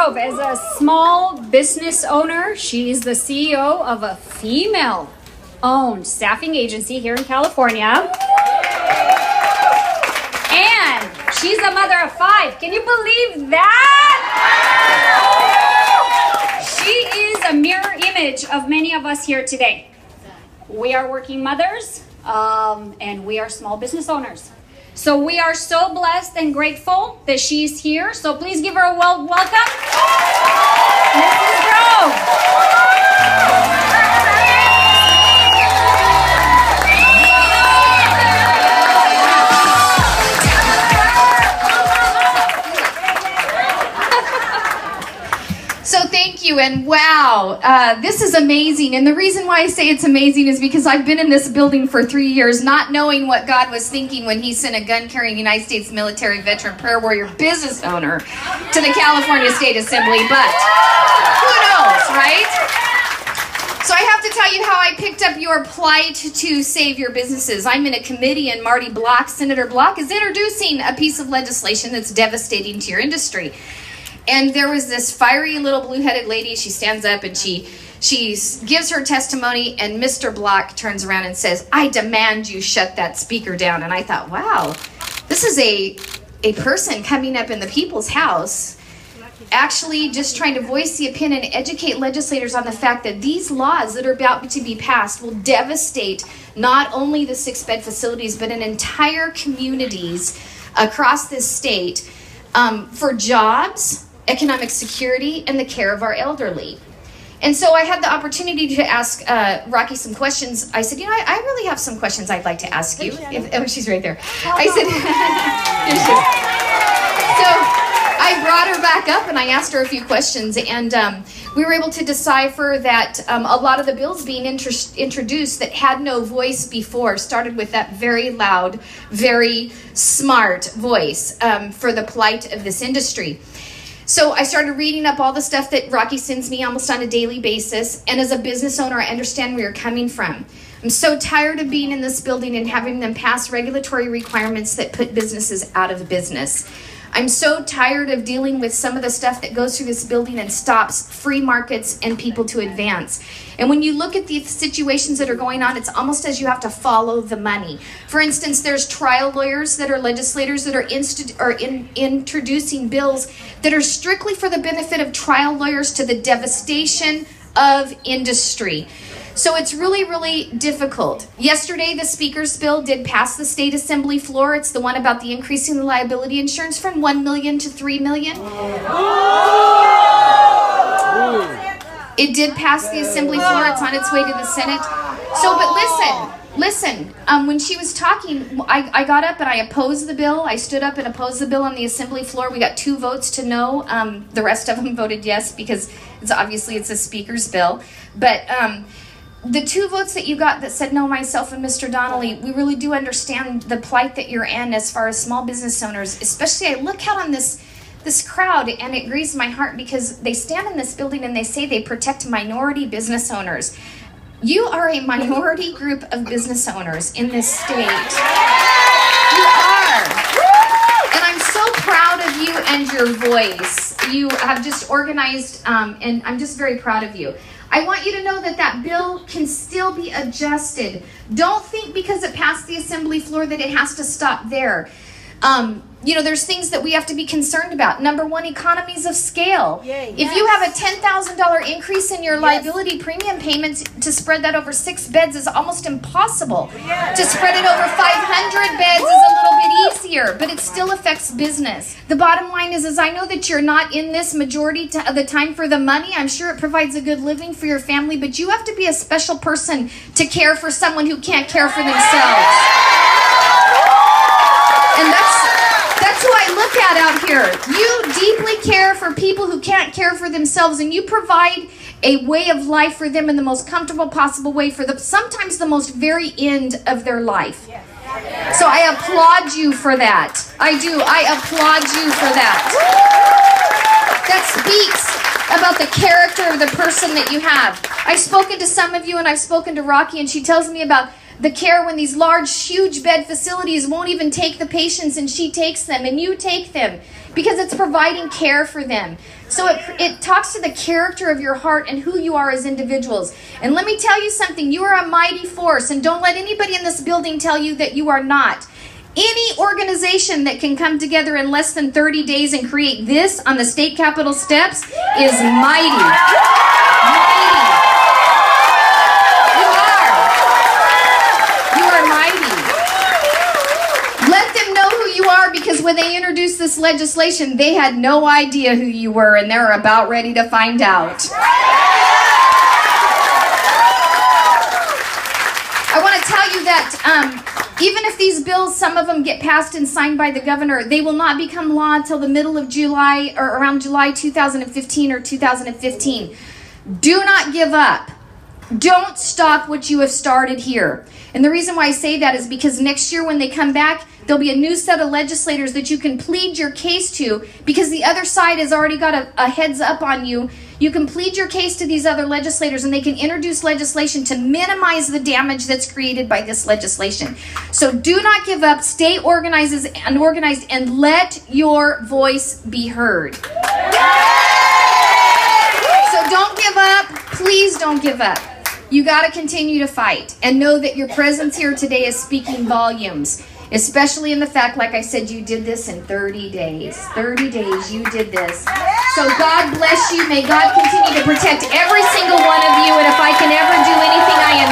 Grove is a small business owner. She's the CEO of a female-owned staffing agency here in California. And she's a mother of 5. Can you believe that? She is a mirror image of many of us here today. We are working mothers, and we are small business owners. So we are so blessed and grateful that she's here. So please give her a welcome, Mrs. Grove. So thank you, and wow, this is amazing. And the reason why I say it's amazing is because I've been in this building for 3 years, not knowing what God was thinking when he sent a gun-carrying United States military veteran prayer warrior business owner to the California State Assembly, but who knows, right? So I have to tell you how I picked up your plight to save your businesses. I'm in a committee, and Marty Block, Senator Block, is introducing a piece of legislation that's devastating to your industry. And there was this fiery little blue-headed lady. She stands up and she gives her testimony, and Mr. Block turns around and says, "I demand you shut that speaker down." And I thought, wow, this is a person coming up in the people's house, actually just trying to voice the opinion and educate legislators on the fact that these laws that are about to be passed will devastate not only the 6-bed facilities, but in entire communities across this state for jobs, economic security, and the care of our elderly. And so I had the opportunity to ask Rocky some questions. I said, I really have some questions I'd like to ask you. Oh, she's right there. I said, so I brought her back up and I asked her a few questions, and we were able to decipher that a lot of the bills being introduced that had no voice before started with that very loud, very smart voice for the plight of this industry. So I started reading up all the stuff that Rocky sends me almost on a daily basis. And as a business owner, I understand where you're coming from. I'm so tired of being in this building and having them pass regulatory requirements that put businesses out of business. I'm so tired of dealing with some of the stuff that goes through this building and stops free markets and people to advance. And when you look at the situations that are going on, it's almost as you have to follow the money. For instance, there's trial lawyers that are legislators that are introducing bills that are strictly for the benefit of trial lawyers to the devastation of industry. So it's really, really difficult. Yesterday, the Speaker's bill did pass the state assembly floor. It's the one about the increasing the liability insurance from $1 million to $3 million. It did pass the assembly floor. It's on its way to the Senate. So, but listen. When she was talking, I got up and I opposed the bill. I stood up and opposed the bill on the assembly floor. We got 2 votes to no. The rest of them voted yes because it's a Speaker's bill. But the 2 votes that you got that said no, myself and Mr. Donnelly, we really do understand the plight that you're in as far as small business owners. Especially, I look out on this crowd and it grieves my heart because they stand in this building and they say they protect minority business owners. You are a minority group of business owners in this state. You are. And I'm so proud of you and your voice. You have just organized, and I'm just very proud of you. I want you to know that that bill can still be adjusted. Don't think because it passed the assembly floor that it has to stop there. There's things that we have to be concerned about. Number 1, economies of scale. If you have a $10,000 increase in your liability premium payments, to spread that over 6 beds is almost impossible. To spread it over 500 beds is a little bit easier, but it still affects business. The bottom line is I know that you're not in this majority of the time for the money. I'm sure it provides a good living for your family, but you have to be a special person to care for someone who can't care for themselves. And that's who I look at out here. You deeply care for people who can't care for themselves, and you provide a way of life for them in the most comfortable possible way for sometimes the most very end of their life. So I applaud you for that. I do. I applaud you for that. That speaks about the character of the person that you have. I've spoken to some of you, and I've spoken to Rocky, and she tells me about the care when these large, huge bed facilities won't even take the patients, and she takes them and you take them because it's providing care for them. So it talks to the character of your heart and who you are as individuals. And let me tell you something, you are a mighty force, and don't let anybody in this building tell you that you are not. Any organization that can come together in less than 30 days and create this on the state capitol steps is mighty. Mighty. You are mighty. Let them know who you are, because when they introduced this legislation, they had no idea who you were, and they're about ready to find out. I want to tell you that even if these bills, some of them get passed and signed by the governor, they will not become law until the middle of July, or around July 2015 or 2015. Do not give up. Don't stop what you have started here. And the reason why I say that is because next year when they come back, there'll be a new set of legislators that you can plead your case to, because the other side has already got a heads up on you. You can plead your case to these other legislators, and they can introduce legislation to minimize the damage that's created by this legislation. So do not give up. Stay organized, and let your voice be heard. So don't give up. Please don't give up. You got to continue to fight, and know that your presence here today is speaking volumes. Especially in the fact, like I said, you did this in 30 days. 30 days you did this. So God bless you. May God continue to protect every single one of you. And if I can ever do anything I